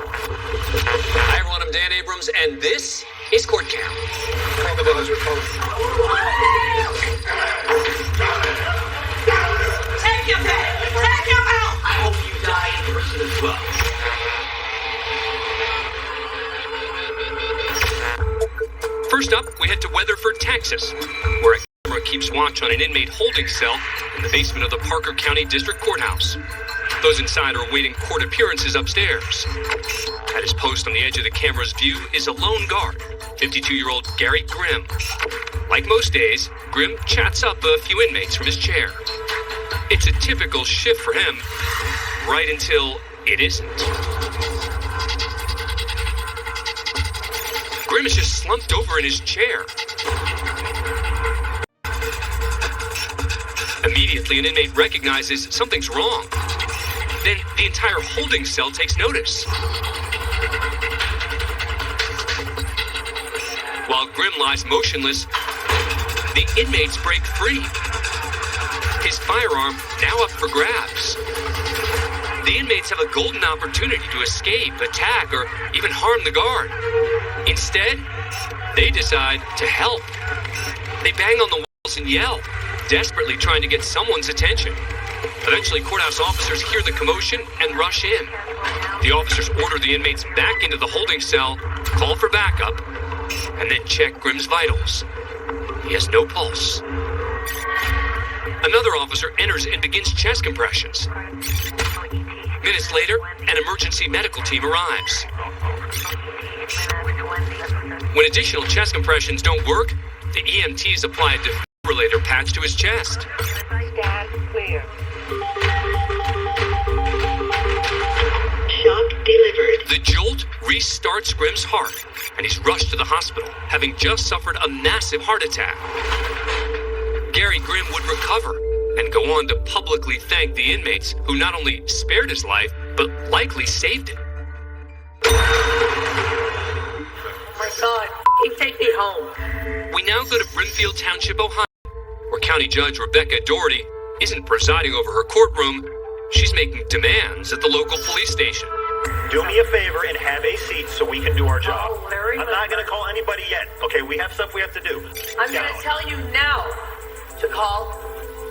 Hi everyone, I'm Dan Abrams, and this is Court Count. Call the buzzer, folks. Take him back! Take him out! I hope you die in prison as well. First up, we head to Weatherford, Texas, where a camera keeps watch on an inmate holding cell in the basement of the Parker County District Courthouse. Those inside are awaiting court appearances upstairs. At his post on the edge of the camera's view is a lone guard, 52-year-old Gary Grimm. Like most days, Grimm chats up a few inmates from his chair. It's a typical shift for him, right until it isn't. Grimm is just slumped over in his chair. Immediately, an inmate recognizes something's wrong. Then the entire holding cell takes notice. While Grimm lies motionless, the inmates break free. His firearm now up for grabs. The inmates have a golden opportunity to escape, attack, or even harm the guard. Instead, they decide to help. They bang on the walls and yell, desperately trying to get someone's attention. Eventually, courthouse officers hear the commotion and rush in. The officers order the inmates back into the holding cell, call for backup, and then check Grimm's vitals. He has no pulse. Another officer enters and begins chest compressions. Minutes later, an emergency medical team arrives. When additional chest compressions don't work, the EMTs apply a defibrillator patch to his chest. Stand clear. Shock delivered. The jolt restarts Grimm's heart, and he's rushed to the hospital, having just suffered a massive heart attack. Gary Grimm would recover and go on to publicly thank the inmates who not only spared his life, but likely saved it. My God, take me home. We now go to Brimfield Township, Ohio, where County Judge Rebecca Doherty isn't presiding over her courtroom. She's making demands at the local police station. Do me a favor and have a seat so we can do our job. Oh, Larry, I'm not going to call anybody yet. Okay, we have stuff we have to do. I'm going to tell you now to call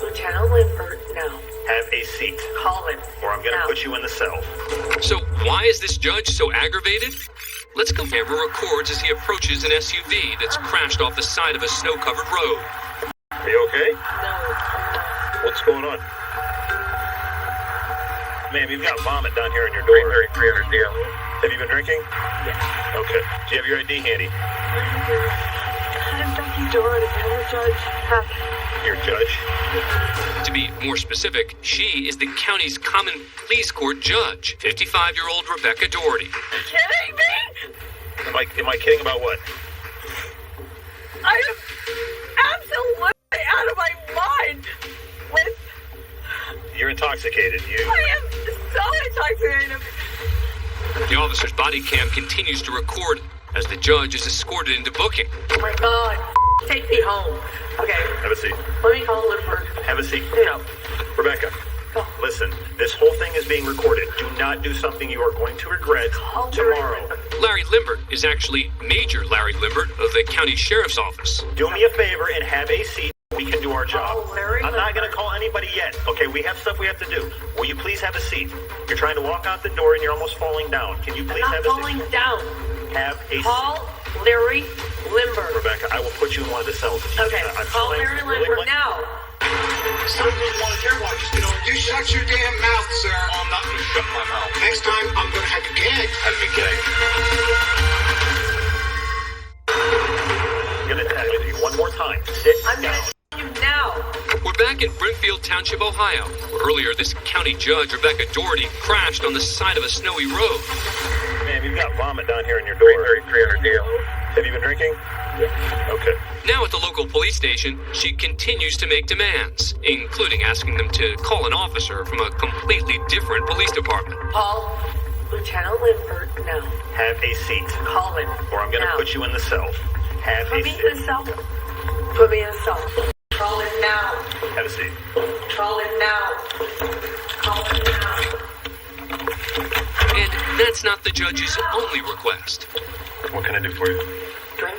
Lieutenant Limbert now. Have a seat. Call him. Or I'm going to now. put you in the cell. So why is this judge so aggravated? Let's go. Camera records as he approaches an SUV that's crashed off the side of a snow-covered road. Are you okay? No, I'm not. What's going on? Ma'am, you've got vomit down here in your door. 300 deal. Have you been drinking? Yes. Okay. Do you have your ID handy? I'm Becky Doherty. I'm a judge. Your judge? To be more specific, she is the county's common pleas court judge, 55-year-old Rebecca Doherty. Kidding me? Am I kidding about what? I am absolutely out of my mind. You're intoxicated. I am so intoxicated. The officer's body cam continues to record as the judge is escorted into booking. Oh my God, take me home. Okay, Have a seat. let me call Limbert. Have a seat. No. Rebecca, Go. listen. This whole thing is being recorded. Do not do something you are going to regret Call tomorrow. Larry Limbert is actually Major Larry Limbert of the county sheriff's office. Do me a favor and have a seat. We can do our job. Oh, Larry I'm not going Limbert. to call anybody yet. Okay, we have stuff we have to do. Will you please have a seat? You're trying to walk out the door and you're almost falling down. Can you please I'm have not a falling seat? down. Have a Call Larry Limbert. Rebecca, I will put you in one of the cells. Okay, call Larry Limbert now. You shut your damn mouth, sir. I'm not gonna shut my mouth. Next time, I'm gonna have you gagged. Have me gagged. I'm going to tell you one more time. Sit I'm down. going to tell you now. We're back in Brimfield Township, Ohio, where earlier this county judge, Rebecca Doherty, crashed on the side of a snowy road. Ma'am, you've got vomit down here in your door. 300 deal. Have you been drinking? Yes. Okay. Now at the local police station, she continues to make demands, including asking them to call an officer from a completely different police department. Call Lieutenant Limbert now. Have a seat. Call him. Or I'm going to now. put you in the cell. Have Put a me seat. in the cell. Put me in the cell. Call the judge's only request. What can I do for you? Drink?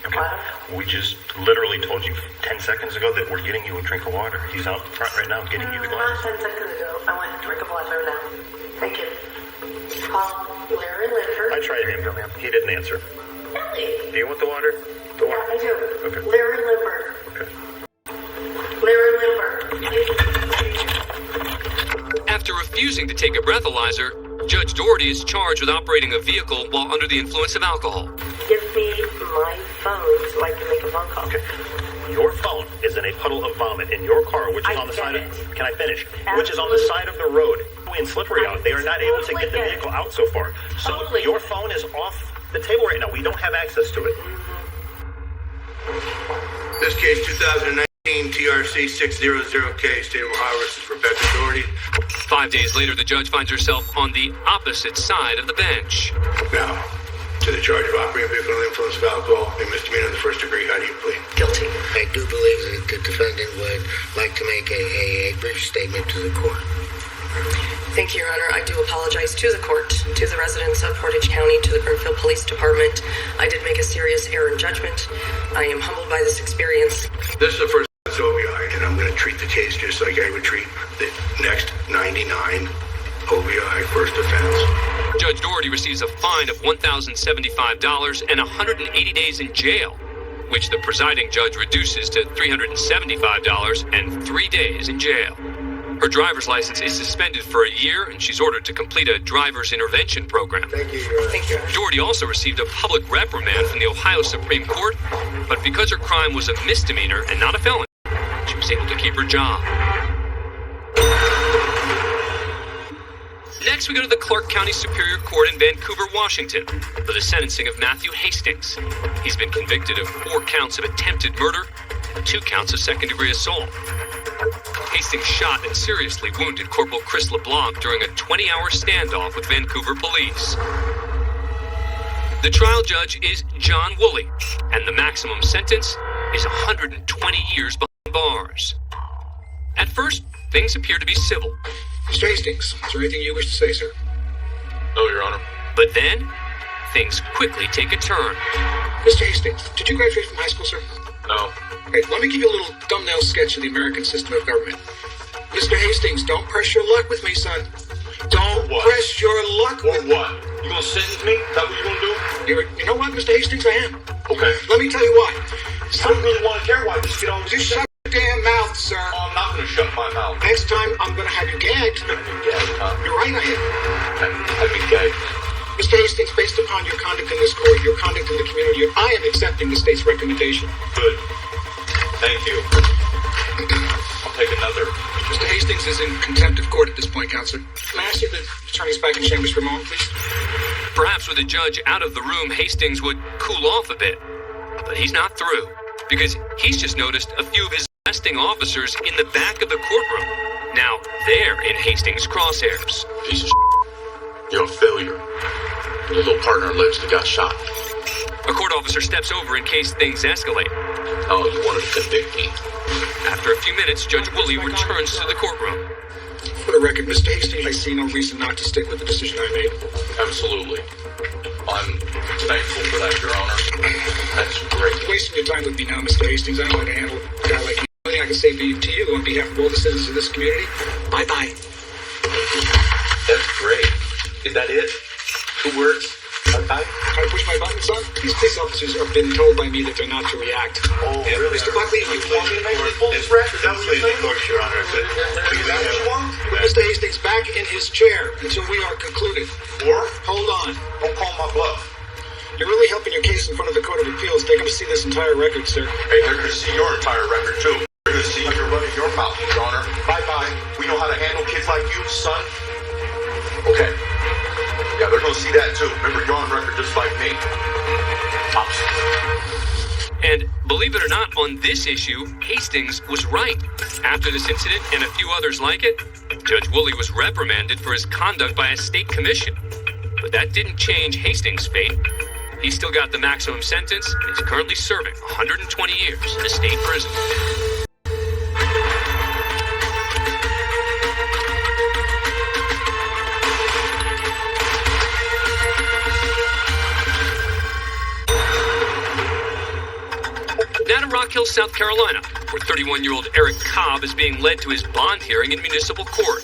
Okay. Water? We just literally told you 10 seconds ago that we're getting you a drink of water. He's out front right now getting you the Not glass. 10 seconds ago. I want a drink of water now. Thank you. Call Larry Linford. I tried him, ma'am. He didn't answer. Really? Do you want the water? The Yeah, water? I do. Okay. Larry Linford. Okay. Larry Linford. After refusing to take a breathalyzer, Judge Doherty is charged with operating a vehicle while under the influence of alcohol. Give me my phone so I can make a phone call. Okay. Your phone is in a puddle of vomit in your car, which is I on the get side of... it. Can I finish? Which is on the side of the road. And slippery out. They are not able to get the vehicle out so far. So Totally. your phone is off the table right now. We don't have access to it. This case 2019 TRC 600K, State of Ohio versus Rebecca Doherty. 5 days later, the judge finds herself on the opposite side of the bench. Now, to the charge of operating a vehicle under the influence of alcohol and misdemeanor in the first degree, how do you plead? Guilty. I do believe that the defendant would like to make a brief statement to the court. Thank you, Your Honor. I do apologize to the court, to the residents of Portage County, to the Brimfield Police Department. I did make a serious error in judgment. I am humbled by this experience. This is the first OVI, and I'm going to treat the case just like I would treat the next 99 OVI first offense. Judge Doherty receives a fine of $1,075 and 180 days in jail, which the presiding judge reduces to $375 and 3 days in jail. Her driver's license is suspended for a year, and she's ordered to complete a driver's intervention program. Thank you, Your Honor. Thank you, Your Honor. Doherty also received a public reprimand from the Ohio Supreme Court, but because her crime was a misdemeanor and not a felony, she was able to keep her job. Next, we go to the Clark County Superior Court in Vancouver, Washington, for the sentencing of Matthew Hastings. He's been convicted of 4 counts of attempted murder and 2 counts of second-degree assault. Hastings shot and seriously wounded Corporal Chris LeBlanc during a 20-hour standoff with Vancouver police. The trial judge is John Woolley, and the maximum sentence is 120 years behind bars. At first, things appear to be civil. Mr. Hastings, is there anything you wish to say, sir? No, Your Honor. But then, things quickly take a turn. Mr. Hastings, did you graduate from high school, sir? No. Hey, let me give you a little thumbnail sketch of the American system of government. Mr. Hastings, don't press your luck with me, son. Don't What? press your luck Or with me. what? You gonna sentence me? Is that what you gonna do? You know what, Mr. Hastings, I am. Okay. Let me tell you why. I don't really want to care why. Just get on with Just it. shut your damn mouth, sir. Oh, I'm not gonna shut my mouth. Next time, I'm going to have you gagged. Yeah, You're right, I am. I mean, guys. Mr. Hastings, based upon your conduct in this court, your conduct in the community, I am accepting the state's recommendation. Good. Thank you. I'll take another. Mr. Hastings is in contempt of court at this point, Counselor. May I see the attorney's back in chambers for a moment, please? Perhaps with the judge out of the room, Hastings would cool off a bit. But he's not through, because he's just noticed a few of his arresting officers in the back of the courtroom. Now, they're in Hastings' crosshairs. Piece of You're a failure. Your little partner allegedly got shot. A court officer steps over in case things escalate. Oh, you wanted to convict me. After a few minutes, Judge Woolley returns to the courtroom. For the record, Mr. Hastings, I see no reason not to stick with the decision I made. Absolutely. I'm thankful for that, Your Honor. That's great. You're wasting your time with me now, Mr. Hastings. I don't want to handle a guy like you. The only thing I can say to you on behalf of all the citizens of this community, bye-bye. That's great. Is that it? 2 words? Okay. Try to push my button, son? These police officers have been told by me that they're not to react. Oh, Yeah, really? Mr. Buckley, you want me to make this full record? Is that what you're saying? Your Honor. Is that what you want? Put Mr. Hastings back in his chair until we are concluded. Or? Hold on. Don't call my bluff. You're really helping your case in front of the Court of Appeals. They're going to see this entire record, sir. Hey, they're going to see your entire record, too. They're going to see you're running your mouth, Your Honor. Bye-bye. We know how to handle kids like you, son. Okay. Yeah, they're going to see that, too. Remember, you're on record just like me. Pops. And believe it or not, on this issue, Hastings was right. After this incident and a few others like it, Judge Woolley was reprimanded for his conduct by a state commission. But that didn't change Hastings' fate. He's still got the maximum sentence, and he's currently serving 120 years in a state prison. South Carolina, where 31-year-old Eric Cobb is being led to his bond hearing in municipal court.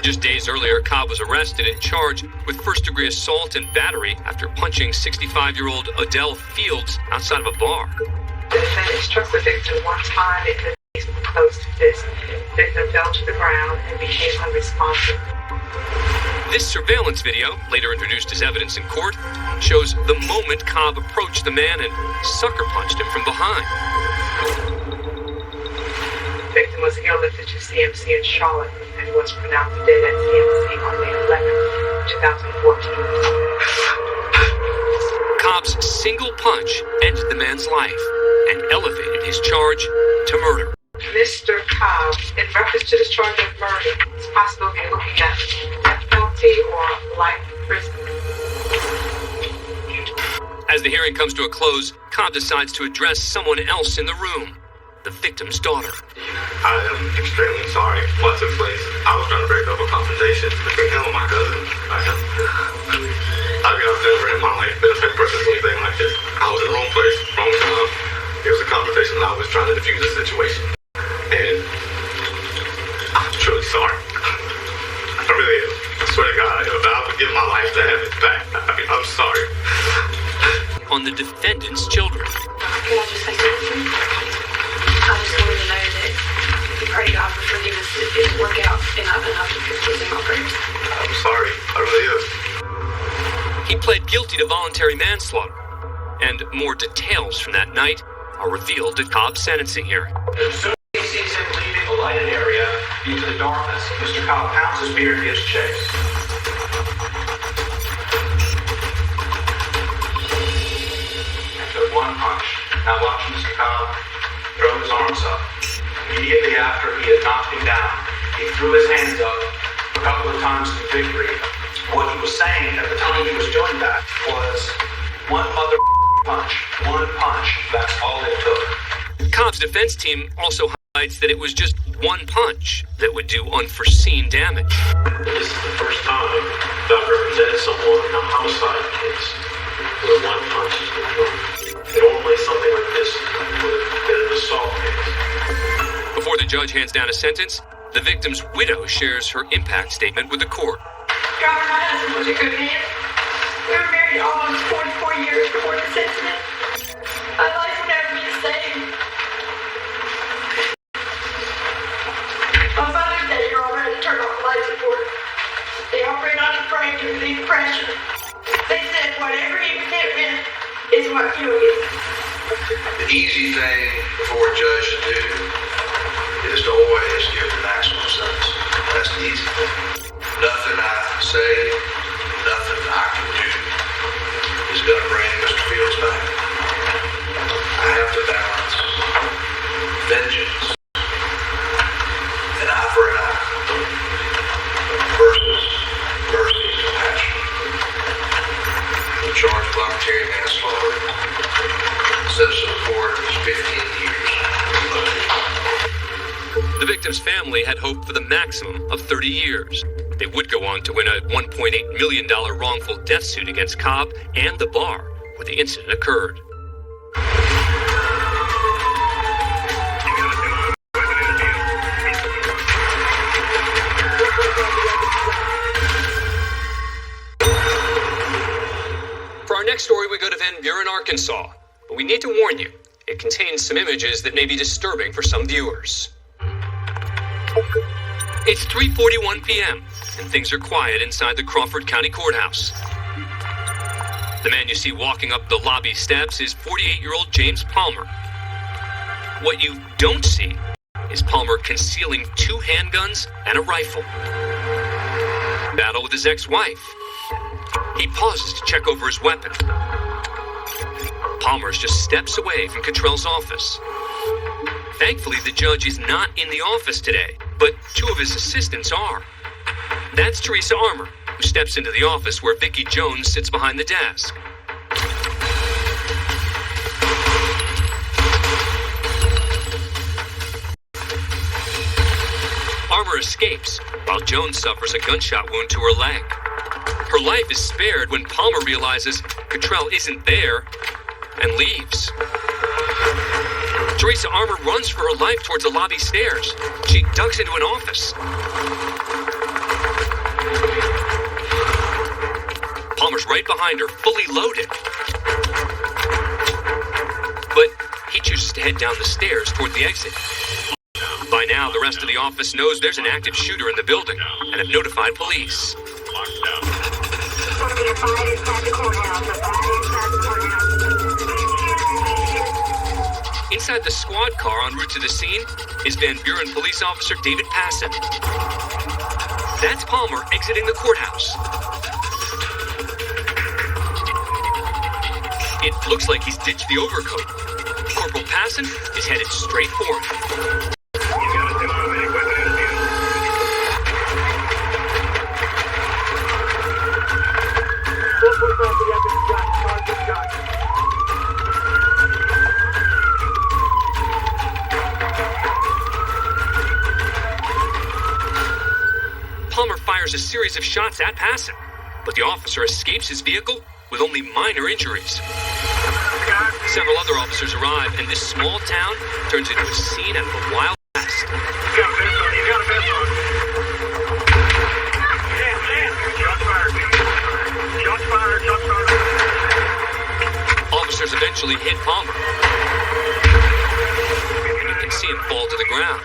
Just days earlier, Cobb was arrested and charged with first-degree assault and battery after punching 65-year-old Odell Fields outside of a bar. The defendant struck the victim one time in the face with a closed fist. The victim fell to the ground and became unresponsive. This surveillance video, later introduced as evidence in court, shows the moment Cobb approached the man and sucker punched him from behind. The victim was airlifted to CMC in Charlotte and was pronounced dead at CMC on May 11, 2014. Cobb's single punch ended the man's life and elevated his charge to murder. Mr. Cobb, in reference to this charge of murder, it's possible you're looking at death penalty or life in prison. As the hearing comes to a close, Cobb decides to address someone else in the room, the victim's daughter. I am extremely sorry for what took place. I was trying to break up a confrontation between him and my cousin. I've never in my life been a fake person or anything like this. I was in the wrong place, wrong time. It was a confrontation and I was trying to defuse the situation. And I'm truly sorry. I really am. I swear to God, I would give my life to have it back. I'm sorry. On the defendant's children. Can I just say something? I just wanted to know that you pray God for forgiveness. It didn't work out, and I've been to confusing my prayers. I'm sorry. I really am. He pled guilty to voluntary manslaughter, and more details from that night are revealed at Cobb's sentencing hearing. As soon as he sees him leaving the lighted area into the darkness, Mr. Cobb pounds his beer and gives chase. And took one punch. Now watch Mr. Cobb throw his arms up. Immediately after he had knocked him down, he threw his hands up a couple of times in victory. What he was saying at the time he was doing that was, one mother punch, one punch, that's all it took. Cobb's defense team also highlights that it was just one punch that would do unforeseen damage. This is the first time that I've represented someone in a homicide case where one punch is enough. Normally something like this would have been an assault case. Before the judge hands down a sentence, the victim's widow shares her impact statement with the court. Your Honor, my husband was a good man. We were married almost 44 years before this incident. My life will never be the same. On Mother's Day, you're all ready to turn off the light support. They operate on the frame to relieve pressure. They said whatever you get with is what you'll get. The easy thing for a judge to do is to always give the maximum sentence. That's the easy thing. Nothing I say, nothing I can do is going to bring Mr. Fields back. I have to balance vengeance, an eye for an eye, versus mercy and compassion. The charge of voluntary manslaughter says to the court is 15 years. The victim's family had hoped for the maximum of 30 years. They would go on to win a $1.8 million wrongful death suit against Cobb and the bar where the incident occurred. For our next story, we go to Van Buren, Arkansas. But we need to warn you, it contains some images that may be disturbing for some viewers. It's 3:41 p.m., and things are quiet inside the Crawford County Courthouse. The man you see walking up the lobby steps is 48-year-old James Palmer. What you don't see is Palmer concealing 2 handguns and a rifle. Battle with his ex-wife. He pauses to check over his weapon. Palmer's just steps away from Cottrell's office. Thankfully, the judge is not in the office today, but 2 of his assistants are. That's Teresa Armour, who steps into the office where Vicki Jones sits behind the desk. Armour escapes, while Jones suffers a gunshot wound to her leg. Her life is spared when Palmer realizes Cottrell isn't there and leaves. Teresa Armour runs for her life towards the lobby stairs. She ducks into an office. Palmer's right behind her, fully loaded. But he chooses to head down the stairs toward the exit. By now, the rest of the office knows there's an active shooter in the building and have notified police. Inside the squad car en route to the scene is Van Buren police officer David Passon. That's Palmer exiting the courthouse. It looks like he's ditched the overcoat. Corporal Passon is headed straight for him. Palmer fires a series of shots at Passon, but the officer escapes his vehicle with only minor injuries. Several other officers arrive, and this small town turns into a scene out of the Wild West. Officers eventually hit Palmer. You can see him fall to the ground.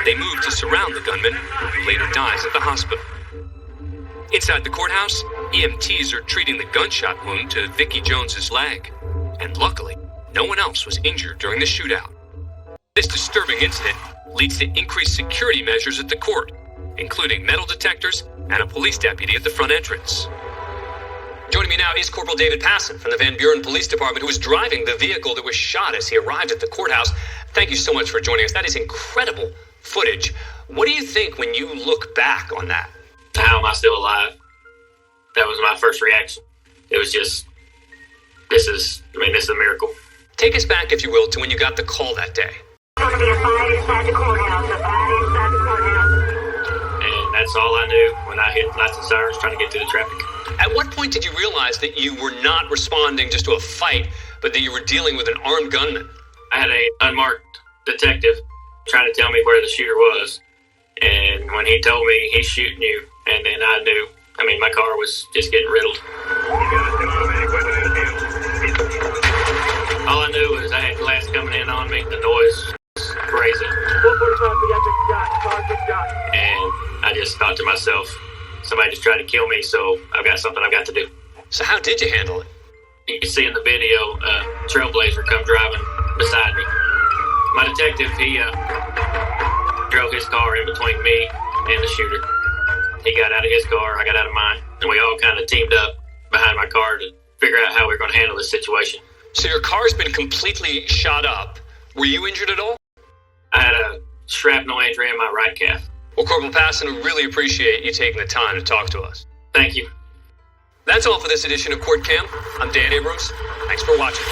They move to surround the gunman, who later dies at the hospital. Inside the courthouse, EMTs are treating the gunshot wound to Vicki Jones's leg. And luckily, no one else was injured during the shootout. This disturbing incident leads to increased security measures at the court, including metal detectors and a police deputy at the front entrance. Joining me now is Corporal David Passon from the Van Buren Police Department, who was driving the vehicle that was shot as he arrived at the courthouse. Thank you so much for joining us. That is incredible footage. What do you think when you look back on that? How am I still alive? That was my first reaction. It was just, this is a miracle. Take us back, if you will, to when you got the call that day. And that's all I knew when I hit lights and sirens trying to get through the traffic. At what point did you realize that you were not responding just to a fight, but that you were dealing with an armed gunman? I had an unmarked detective trying to tell me where the shooter was. And when he told me he's shooting you, and then I knew, my car was just getting riddled. All I knew was I had glass coming in on me. The noise was crazy. And I just thought to myself, somebody just tried to kill me, so I've got something I've got to do. So how did you handle it? You can see in the video, Trailblazer come driving beside me. My detective, he drove his car in between me and the shooter. He got out of his car, I got out of mine, and we all kind of teamed up behind my car to figure out how we were going to handle this situation. So your car's been completely shot up. Were you injured at all? I had a shrapnel injury in my right calf. Well, Corporal Passon, we really appreciate you taking the time to talk to us. Thank you. That's all for this edition of Court Cam. I'm Dan Abrams. Thanks for watching.